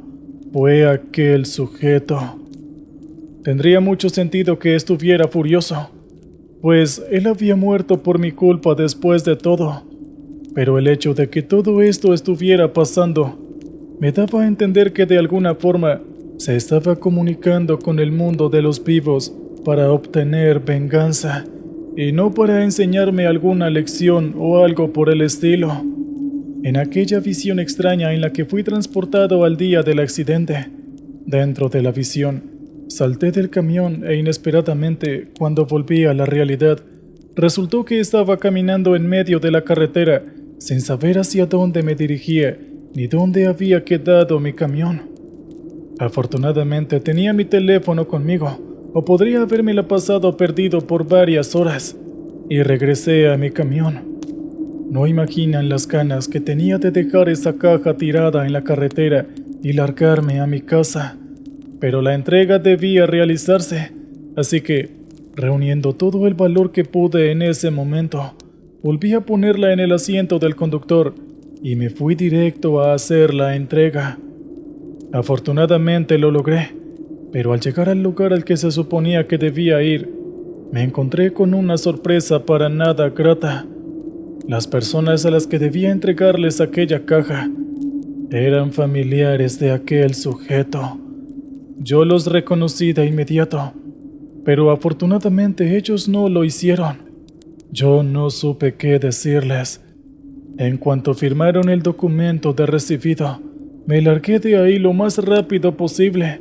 fue aquel sujeto. Tendría mucho sentido que estuviera furioso, pues él había muerto por mi culpa después de todo. Pero el hecho de que todo esto estuviera pasando me daba a entender que de alguna forma se estaba comunicando con el mundo de los vivos para obtener venganza, y no para enseñarme alguna lección o algo por el estilo. En aquella visión extraña en la que fui transportado al día del accidente, dentro de la visión, salté del camión e inesperadamente, cuando volví a la realidad, resultó que estaba caminando en medio de la carretera sin saber hacia dónde me dirigía ni dónde había quedado mi camión. Afortunadamente tenía mi teléfono conmigo, o podría habérmela pasado perdido por varias horas, y regresé a mi camión. No imaginan las ganas que tenía de dejar esa caja tirada en la carretera y largarme a mi casa. Pero la entrega debía realizarse, así que, reuniendo todo el valor que pude en ese momento, volví a ponerla en el asiento del conductor y me fui directo a hacer la entrega. Afortunadamente lo logré, pero al llegar al lugar al que se suponía que debía ir, me encontré con una sorpresa para nada grata. Las personas a las que debía entregarles aquella caja eran familiares de aquel sujeto. Yo los reconocí de inmediato, pero afortunadamente ellos no lo hicieron. Yo no supe qué decirles. En cuanto firmaron el documento de recibido, me largué de ahí lo más rápido posible,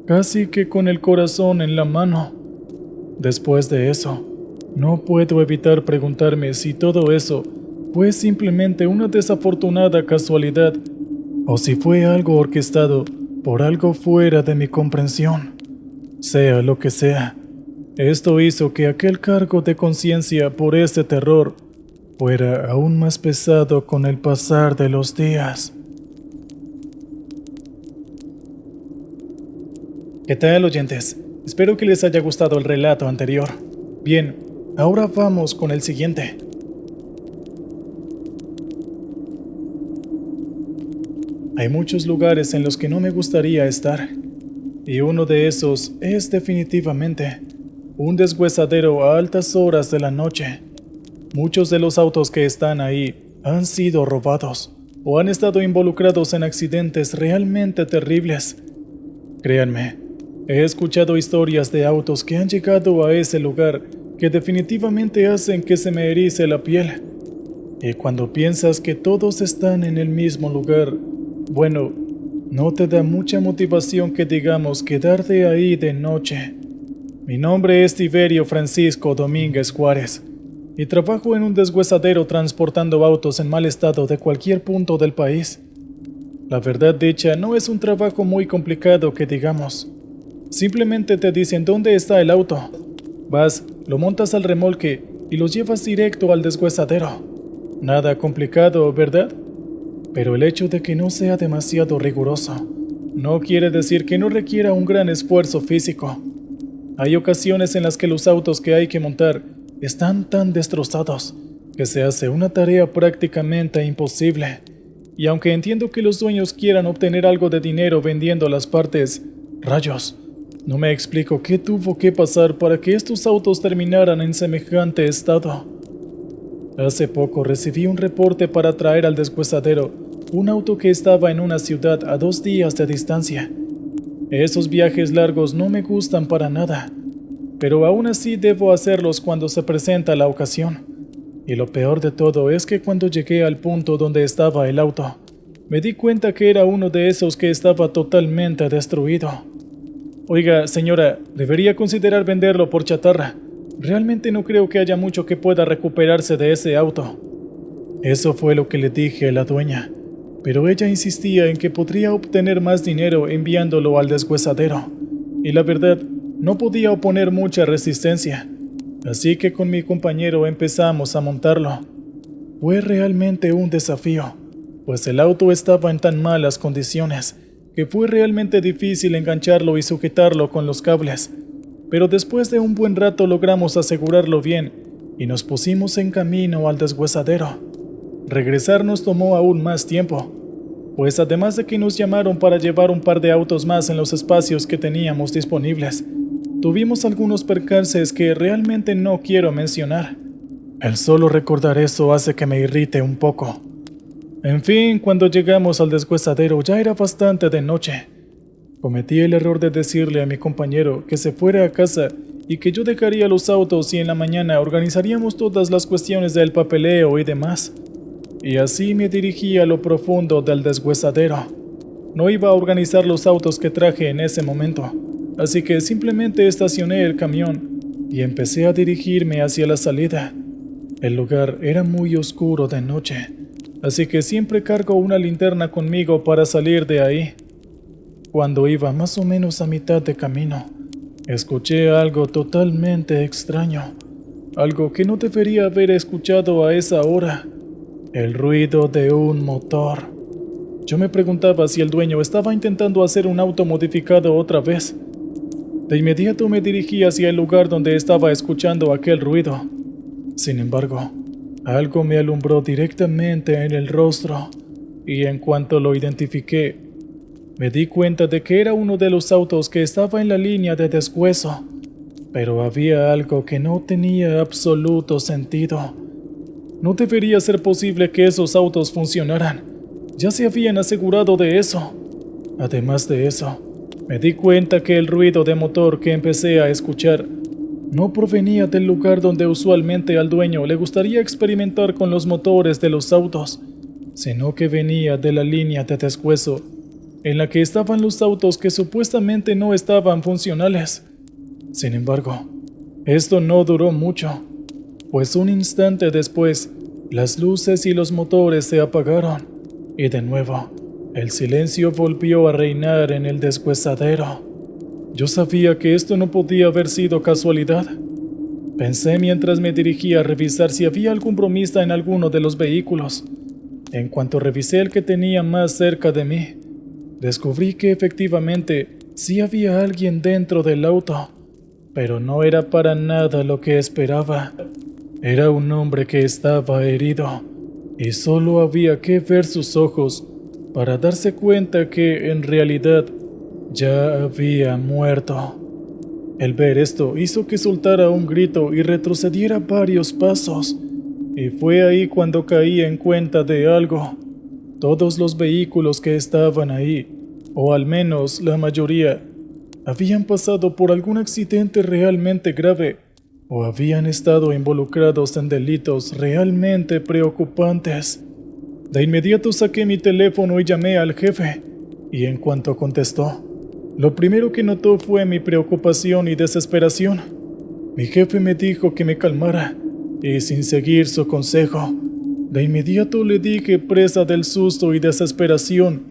casi que con el corazón en la mano. Después de eso, no puedo evitar preguntarme si todo eso fue simplemente una desafortunada casualidad o si fue algo orquestado por algo fuera de mi comprensión. Sea lo que sea, esto hizo que aquel cargo de conciencia por ese terror fuera aún más pesado con el pasar de los días. ¿Qué tal, oyentes? Espero que les haya gustado el relato anterior. Bien, ahora vamos con el siguiente. Hay muchos lugares en los que no me gustaría estar, y uno de esos es definitivamente un deshuesadero a altas horas de la noche. Muchos de los autos que están ahí han sido robados o han estado involucrados en accidentes realmente terribles. Créanme, he escuchado historias de autos que han llegado a ese lugar que definitivamente hacen que se me erice la piel. Y cuando piensas que todos están en el mismo lugar, bueno, no te da mucha motivación que digamos quedarte ahí de noche. Mi nombre es Tiberio Francisco Domínguez Juárez y trabajo en un deshuesadero transportando autos en mal estado de cualquier punto del país. La verdad dicha, no es un trabajo muy complicado que digamos. Simplemente te dicen dónde está el auto. Vas, lo montas al remolque y lo llevas directo al deshuesadero. Nada complicado, ¿verdad? Pero el hecho de que no sea demasiado riguroso no quiere decir que no requiera un gran esfuerzo físico. Hay ocasiones en las que los autos que hay que montar están tan destrozados que se hace una tarea prácticamente imposible. Y aunque entiendo que los dueños quieran obtener algo de dinero vendiendo las partes, Rayos, no me explico qué tuvo que pasar para que estos autos terminaran en semejante estado. Hace poco recibí un reporte para traer al deshuesadero un auto que estaba en una ciudad a 2 días de distancia. Esos viajes largos no me gustan para nada, pero aún así debo hacerlos cuando se presenta la ocasión. Y lo peor de todo es que cuando llegué al punto donde estaba el auto, me di cuenta que era uno de esos que estaba totalmente destruido. Oiga, señora, debería considerar venderlo por chatarra. Realmente no creo que haya mucho que pueda recuperarse de ese auto. Eso fue lo que le dije a la dueña, pero ella insistía en que podría obtener más dinero enviándolo al deshuesadero, y la verdad, no podía oponer mucha resistencia, así que con mi compañero empezamos a montarlo. Fue realmente un desafío, pues el auto estaba en tan malas condiciones que fue realmente difícil engancharlo y sujetarlo con los cables, pero después de un buen rato logramos asegurarlo bien y nos pusimos en camino al deshuesadero. Regresar nos tomó aún más tiempo, pues además de que nos llamaron para llevar un par de autos más en los espacios que teníamos disponibles, tuvimos algunos percances que realmente no quiero mencionar. El solo recordar eso hace que me irrite un poco. En fin, cuando llegamos al deshuesadero ya era bastante de noche. Cometí el error de decirle a mi compañero que se fuera a casa y que yo dejaría los autos y en la mañana organizaríamos todas las cuestiones del papeleo y demás. Y así me dirigí a lo profundo del deshuesadero. No iba a organizar los autos que traje en ese momento, así que simplemente estacioné el camión y empecé a dirigirme hacia la salida. El lugar era muy oscuro de noche, así que siempre cargo una linterna conmigo para salir de ahí. Cuando iba más o menos a mitad de camino, escuché algo totalmente extraño, algo que no debería haber escuchado a esa hora. El ruido de un motor. Yo me preguntaba si el dueño estaba intentando hacer un auto modificado otra vez. De inmediato me dirigí hacia el lugar donde estaba escuchando aquel ruido. Sin embargo, algo me alumbró directamente en el rostro, y en cuanto lo identifiqué, me di cuenta de que era uno de los autos que estaba en la línea de deshueso. Pero había algo que no tenía absoluto sentido. No debería ser posible que esos autos funcionaran. Ya se habían asegurado de eso. Además de eso, me di cuenta que el ruido de motor que empecé a escuchar no provenía del lugar donde usualmente al dueño le gustaría experimentar con los motores de los autos, sino que venía de la línea de deshueso, en la que estaban los autos que supuestamente no estaban funcionales. Sin embargo, esto no duró mucho, pues un instante después, las luces y los motores se apagaron, y de nuevo, el silencio volvió a reinar en el deshuesadero. Yo sabía que esto no podía haber sido casualidad. Pensé mientras me dirigía a revisar si había algún bromista en alguno de los vehículos. En cuanto revisé el que tenía más cerca de mí, descubrí que efectivamente sí había alguien dentro del auto, pero no era para nada lo que esperaba. Era un hombre que estaba herido, y solo había que ver sus ojos para darse cuenta que en realidad ya había muerto. El ver esto hizo que soltara un grito y retrocediera varios pasos, y fue ahí cuando caí en cuenta de algo. Todos los vehículos que estaban ahí, o al menos la mayoría, habían pasado por algún accidente realmente grave o habían estado involucrados en delitos realmente preocupantes. De inmediato saqué mi teléfono y llamé al jefe, y en cuanto contestó, lo primero que notó fue mi preocupación y desesperación. Mi jefe me dijo que me calmara, y sin seguir su consejo, de inmediato le dije, presa del susto y desesperación,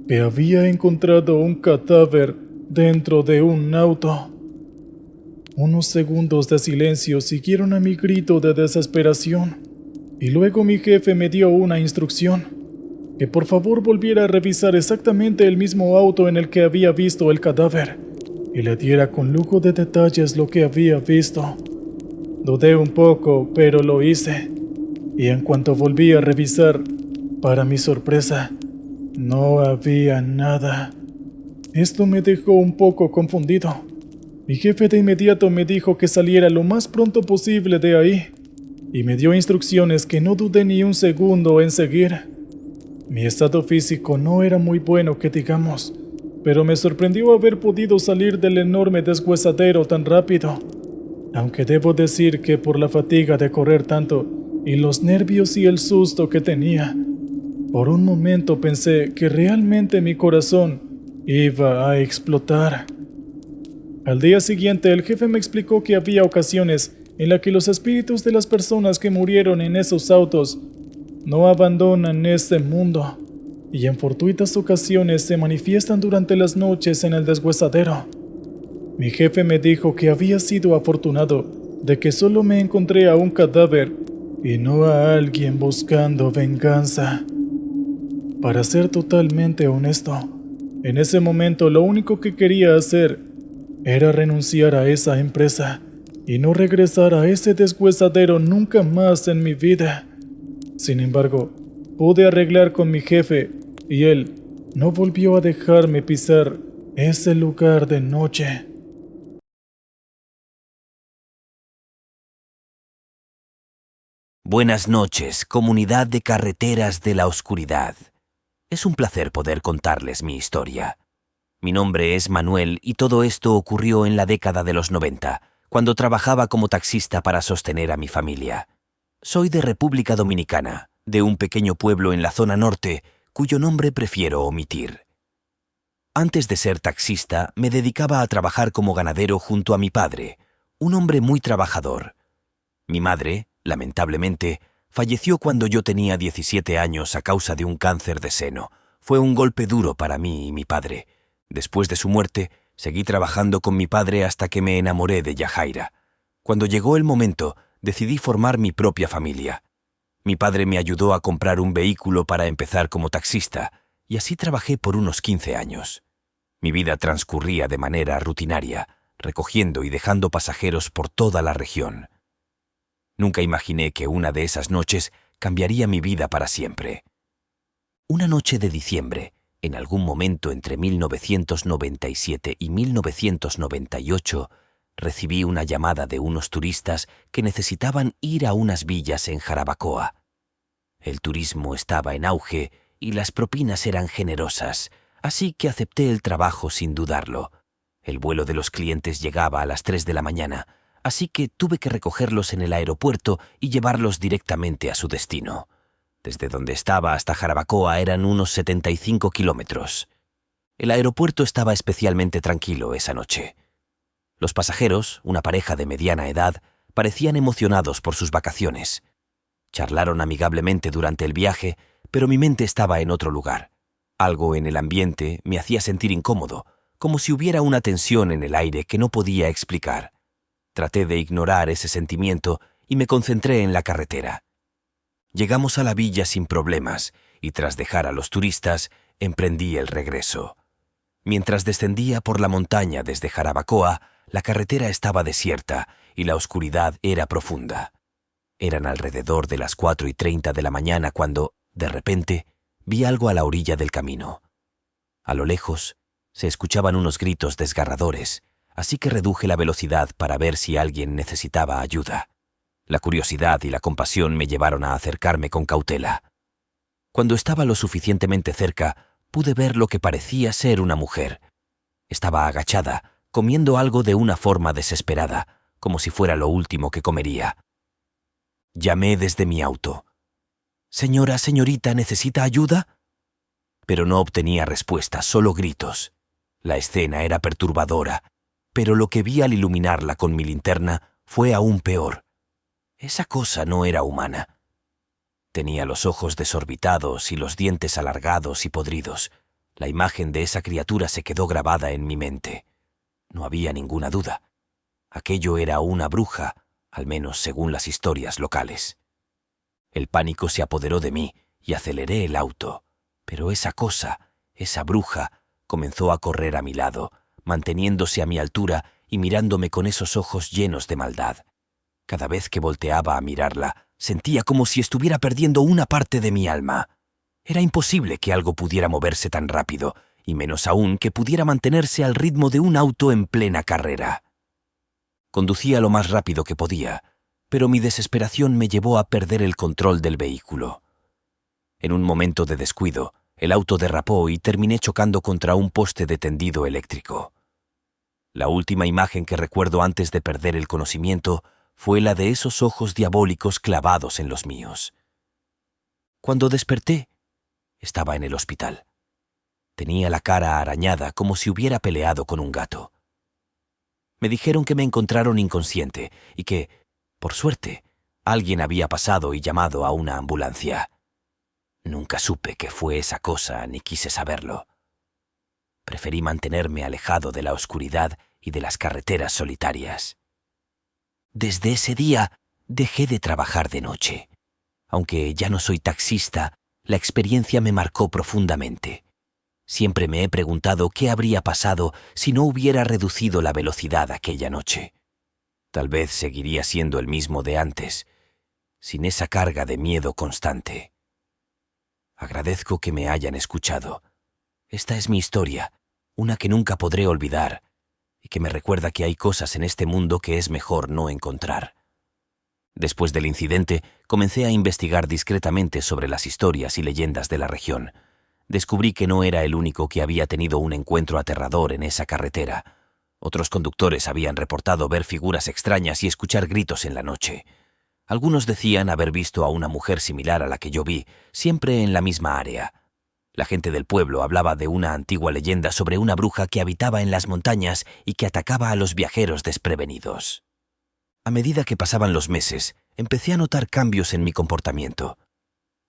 que había encontrado un cadáver dentro de un auto. Unos segundos de silencio siguieron a mi grito de desesperación, y luego mi jefe me dio una instrucción, que por favor volviera a revisar exactamente el mismo auto en el que había visto el cadáver, y le diera con lujo de detalles lo que había visto. Dudé un poco, pero lo hice, y en cuanto volví a revisar, para mi sorpresa, no había nada. Esto me dejó un poco confundido. Mi jefe de inmediato me dijo que saliera lo más pronto posible de ahí, y me dio instrucciones que no dudé ni un segundo en seguir. Mi estado físico no era muy bueno, que digamos, pero me sorprendió haber podido salir del enorme deshuesadero tan rápido. Aunque debo decir que por la fatiga de correr tanto y los nervios y el susto que tenía, por un momento pensé que realmente mi corazón iba a explotar. Al día siguiente, el jefe me explicó que había ocasiones en las que los espíritus de las personas que murieron en esos autos no abandonan este mundo, y en fortuitas ocasiones se manifiestan durante las noches en el deshuesadero. Mi jefe me dijo que había sido afortunado de que solo me encontré a un cadáver y no a alguien buscando venganza. Para ser totalmente honesto, en ese momento lo único que quería hacer era renunciar a esa empresa y no regresar a ese deshuesadero nunca más en mi vida. Sin embargo, pude arreglar con mi jefe y él no volvió a dejarme pisar ese lugar de noche.
Buenas noches, comunidad de carreteras de la oscuridad. Es un placer poder contarles mi historia. Mi nombre es Manuel y todo esto ocurrió en la década de los 90, cuando trabajaba como taxista para sostener a mi familia. Soy de República Dominicana, de un pequeño pueblo en la zona norte, cuyo nombre prefiero omitir. Antes de ser taxista, me dedicaba a trabajar como ganadero junto a mi padre, un hombre muy trabajador. Mi madre, lamentablemente, falleció cuando yo tenía 17 años a causa de un cáncer de seno. Fue un golpe duro para mí y mi padre. Después de su muerte, seguí trabajando con mi padre hasta que me enamoré de Yajaira. Cuando llegó el momento, decidí formar mi propia familia. Mi padre me ayudó a comprar un vehículo para empezar como taxista, y así trabajé por unos 15 años. Mi vida transcurría de manera rutinaria, recogiendo y dejando pasajeros por toda la región. Nunca imaginé que una de esas noches cambiaría mi vida para siempre. Una noche de diciembre, en algún momento entre 1997 y 1998, recibí una llamada de unos turistas que necesitaban ir a unas villas en Jarabacoa. El turismo estaba en auge y las propinas eran generosas, así que acepté el trabajo sin dudarlo. El vuelo de los clientes llegaba a las 3 de la mañana, así que tuve que recogerlos en el aeropuerto y llevarlos directamente a su destino. Desde donde estaba hasta Jarabacoa eran unos 75 kilómetros. El aeropuerto estaba especialmente tranquilo esa noche. Los pasajeros, una pareja de mediana edad, parecían emocionados por sus vacaciones. Charlaron amigablemente durante el viaje, pero mi mente estaba en otro lugar. Algo en el ambiente me hacía sentir incómodo, como si hubiera una tensión en el aire que no podía explicar. Traté de ignorar ese sentimiento y me concentré en la carretera. Llegamos a la villa sin problemas y tras dejar a los turistas, emprendí el regreso. Mientras descendía por la montaña desde Jarabacoa, la carretera estaba desierta y la oscuridad era profunda. Eran alrededor de las 4:30 de la mañana cuando, de repente, vi algo a la orilla del camino. A lo lejos, se escuchaban unos gritos desgarradores, así que reduje la velocidad para ver si alguien necesitaba ayuda. La curiosidad y la compasión me llevaron a acercarme con cautela. Cuando estaba lo suficientemente cerca, pude ver lo que parecía ser una mujer. Estaba agachada, comiendo algo de una forma desesperada, como si fuera lo último que comería. Llamé desde mi auto. «Señora, señorita, ¿necesita ayuda?» Pero no obtenía respuesta, solo gritos. La escena era perturbadora, pero lo que vi al iluminarla con mi linterna fue aún peor. Esa cosa no era humana. Tenía los ojos desorbitados y los dientes alargados y podridos. La imagen de esa criatura se quedó grabada en mi mente. No había ninguna duda. Aquello era una bruja, al menos según las historias locales. El pánico se apoderó de mí y aceleré el auto, pero esa cosa, esa bruja, comenzó a correr a mi lado, manteniéndose a mi altura y mirándome con esos ojos llenos de maldad. Cada vez que volteaba a mirarla, sentía como si estuviera perdiendo una parte de mi alma. Era imposible que algo pudiera moverse tan rápido y menos aún que pudiera mantenerse al ritmo de un auto en plena carrera. Conducía lo más rápido que podía, pero mi desesperación me llevó a perder el control del vehículo. En un momento de descuido, el auto derrapó y terminé chocando contra un poste de tendido eléctrico. La última imagen que recuerdo antes de perder el conocimiento fue la de esos ojos diabólicos clavados en los míos. Cuando desperté, estaba en el hospital. Tenía la cara arañada como si hubiera peleado con un gato. Me dijeron que me encontraron inconsciente y que, por suerte, alguien había pasado y llamado a una ambulancia. Nunca supe qué fue esa cosa ni quise saberlo. Preferí mantenerme alejado de la oscuridad y de las carreteras solitarias. Desde ese día dejé de trabajar de noche. Aunque ya no soy taxista, la experiencia me marcó profundamente. Siempre me he preguntado qué habría pasado si no hubiera reducido la velocidad aquella noche. Tal vez seguiría siendo el mismo de antes, sin esa carga de miedo constante. Agradezco que me hayan escuchado. Esta es mi historia, una que nunca podré olvidar, y que me recuerda que hay cosas en este mundo que es mejor no encontrar. Después del incidente, comencé a investigar discretamente sobre las historias y leyendas de la región. Descubrí que no era el único que había tenido un encuentro aterrador en esa carretera. Otros conductores habían reportado ver figuras extrañas y escuchar gritos en la noche. Algunos decían haber visto a una mujer similar a la que yo vi, siempre en la misma área. La gente del pueblo hablaba de una antigua leyenda sobre una bruja que habitaba en las montañas y que atacaba a los viajeros desprevenidos. A medida que pasaban los meses, empecé a notar cambios en mi comportamiento.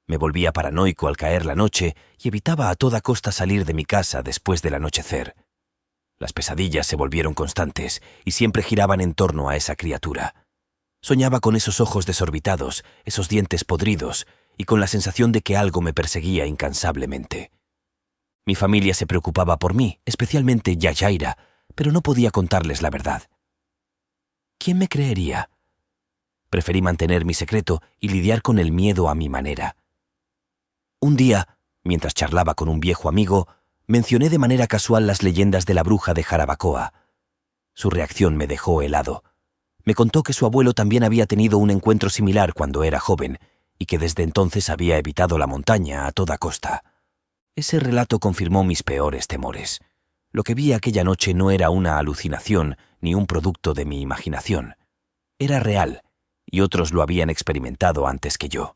Me volvía paranoico al caer la noche y evitaba a toda costa salir de mi casa después del anochecer. Las pesadillas se volvieron constantes y siempre giraban en torno a esa criatura. Soñaba con esos ojos desorbitados, esos dientes podridos y con la sensación de que algo me perseguía incansablemente. Mi familia se preocupaba por mí, especialmente Yajaira, pero no podía contarles la verdad. ¿Quién me creería? Preferí mantener mi secreto y lidiar con el miedo a mi manera. Un día, mientras charlaba con un viejo amigo, mencioné de manera casual las leyendas de la bruja de Jarabacoa. Su reacción me dejó helado. Me contó que su abuelo también había tenido un encuentro similar cuando era joven y que desde entonces había evitado la montaña a toda costa. Ese relato confirmó mis peores temores. Lo que vi aquella noche no era una alucinación ni un producto de mi imaginación. Era real, y otros lo habían experimentado antes que yo.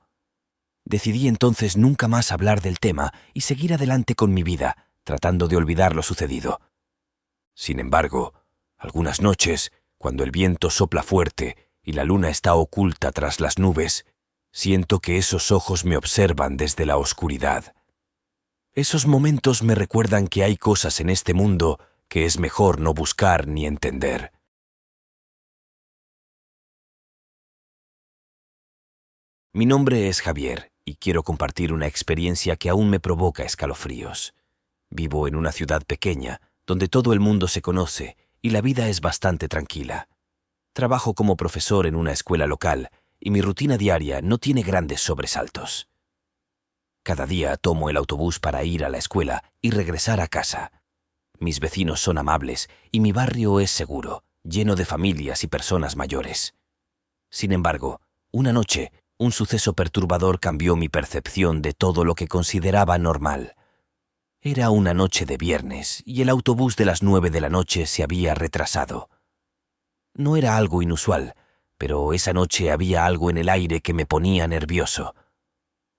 Decidí entonces nunca más hablar del tema y seguir adelante con mi vida, tratando de olvidar lo sucedido. Sin embargo, algunas noches, cuando el viento sopla fuerte y la luna está oculta tras las nubes, siento que esos ojos me observan desde la oscuridad. Esos momentos me recuerdan que hay cosas en este mundo que es mejor no buscar ni entender. Mi nombre es Javier y quiero compartir una experiencia que aún me provoca escalofríos. Vivo en una ciudad pequeña, donde todo el mundo se conoce y la vida es bastante tranquila. Trabajo como profesor en una escuela local y mi rutina diaria no tiene grandes sobresaltos. Cada día tomo el autobús para ir a la escuela y regresar a casa. Mis vecinos son amables y mi barrio es seguro, lleno de familias y personas mayores. Sin embargo, una noche, un suceso perturbador cambió mi percepción de todo lo que consideraba normal. Era una noche de viernes y el autobús de las 9 de la noche se había retrasado. No era algo inusual, pero esa noche había algo en el aire que me ponía nervioso.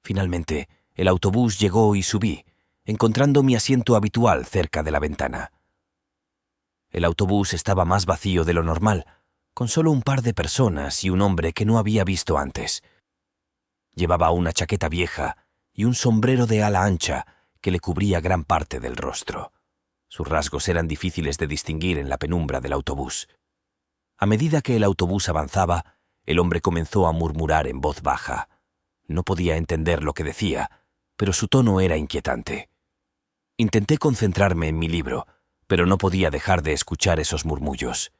Finalmente, el autobús llegó y subí, encontrando mi asiento habitual cerca de la ventana. El autobús estaba más vacío de lo normal, con solo un par de personas y un hombre que no había visto antes. Llevaba una chaqueta vieja y un sombrero de ala ancha que le cubría gran parte del rostro. Sus rasgos eran difíciles de distinguir en la penumbra del autobús. A medida que el autobús avanzaba, el hombre comenzó a murmurar en voz baja. No podía entender lo que decía, pero su tono era inquietante. Intenté concentrarme en mi libro, pero no podía dejar de escuchar esos murmullos.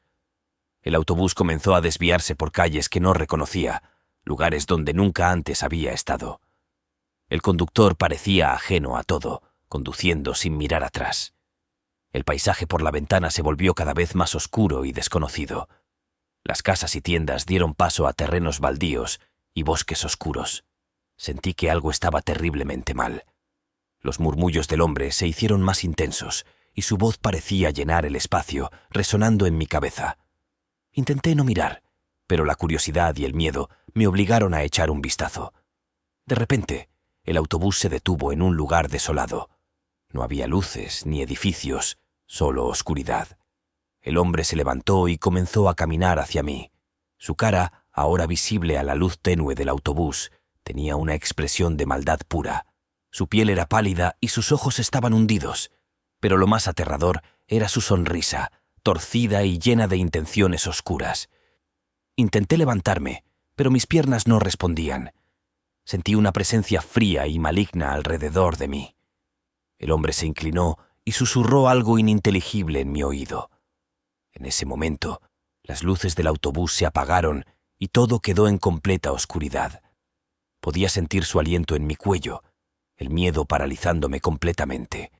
El autobús comenzó a desviarse por calles que no reconocía, lugares donde nunca antes había estado. El conductor parecía ajeno a todo, conduciendo sin mirar atrás. El paisaje por la ventana se volvió cada vez más oscuro y desconocido. Las casas y tiendas dieron paso a terrenos baldíos y bosques oscuros. Sentí que algo estaba terriblemente mal. Los murmullos del hombre se hicieron más intensos y su voz parecía llenar el espacio, resonando en mi cabeza. Intenté no mirar, pero la curiosidad y el miedo me obligaron a echar un vistazo. De repente, el autobús se detuvo en un lugar desolado. No había luces ni edificios, solo oscuridad. El hombre se levantó y comenzó a caminar hacia mí. Su cara, ahora visible a la luz tenue del autobús, tenía una expresión de maldad pura. Su piel era pálida y sus ojos estaban hundidos, pero lo más aterrador era su sonrisa, torcida y llena de intenciones oscuras. Intenté levantarme, pero mis piernas no respondían. Sentí una presencia fría y maligna alrededor de mí. El hombre se inclinó y susurró algo ininteligible en mi oído. En ese momento, las luces del autobús se apagaron y todo quedó en completa oscuridad. Podía sentir su aliento en mi cuello, el miedo paralizándome completamente.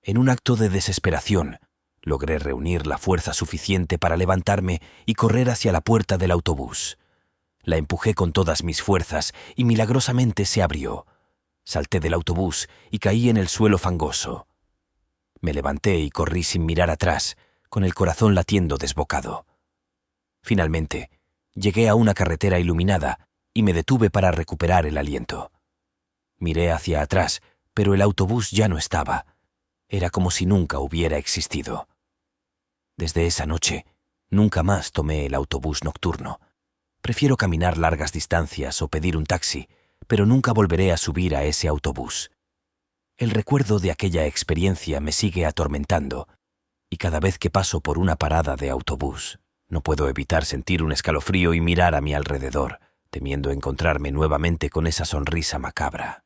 En un acto de desesperación, logré reunir la fuerza suficiente para levantarme y correr hacia la puerta del autobús. La empujé con todas mis fuerzas y milagrosamente se abrió. Salté del autobús y caí en el suelo fangoso. Me levanté y corrí sin mirar atrás, con el corazón latiendo desbocado. Finalmente, llegué a una carretera iluminada y me detuve para recuperar el aliento. Miré hacia atrás, pero el autobús ya no estaba. Era como si nunca hubiera existido. Desde esa noche, nunca más tomé el autobús nocturno. Prefiero caminar largas distancias o pedir un taxi, pero nunca volveré a subir a ese autobús. El recuerdo de aquella experiencia me sigue atormentando, y cada vez que paso por una parada de autobús, no puedo evitar sentir un escalofrío y mirar a mi alrededor, temiendo encontrarme nuevamente con esa sonrisa macabra.